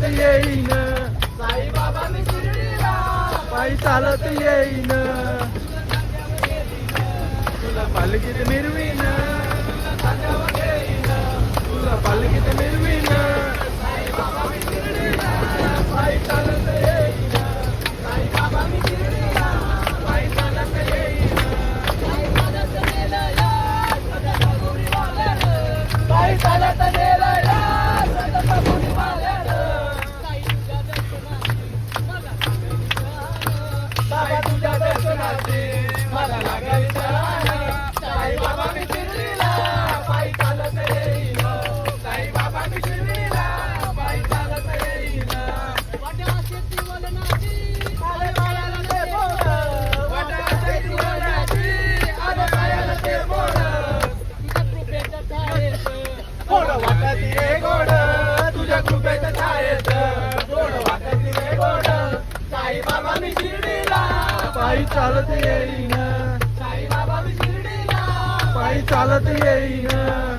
चालत येईन, साईबाबा मी शिर्डीला, पायी चालत येईन, तुला पालखीत मिरवीन, तुला पालखीत मिरवीन, साईबाबा मी शिर्डीला, पायी चालत येईन, साईबाबा मी शिर्डीला, पायी चालत येईन, पायी चालत नेलं या सगळ्या गुढीवाल्यानं, पायी चालत नेलं या सगळ्या गुढीवाल्यानं, साई तुझ्या दर्शनाची मला लागली तहान, साईबाबा मी शिर्डीला, पायी चालत येईन, साईबाबा मी शिर्डीला, पायी चालत येईन, वाट्या शेती वलनाची आले पायाला ते बोल, वाट्या शेती वलनाची आले पायाला ते बोल, तुझ्या कृपेच्या छायेत गोड वाटती रे गोड, तुझ्या कृपेच्या छायेत गोड वाटती रे गोड, साईबाबा मी शिर्डीला, पायी चालत येईन, साईबाबा मी शिर्डीला, पायी चालत येईन.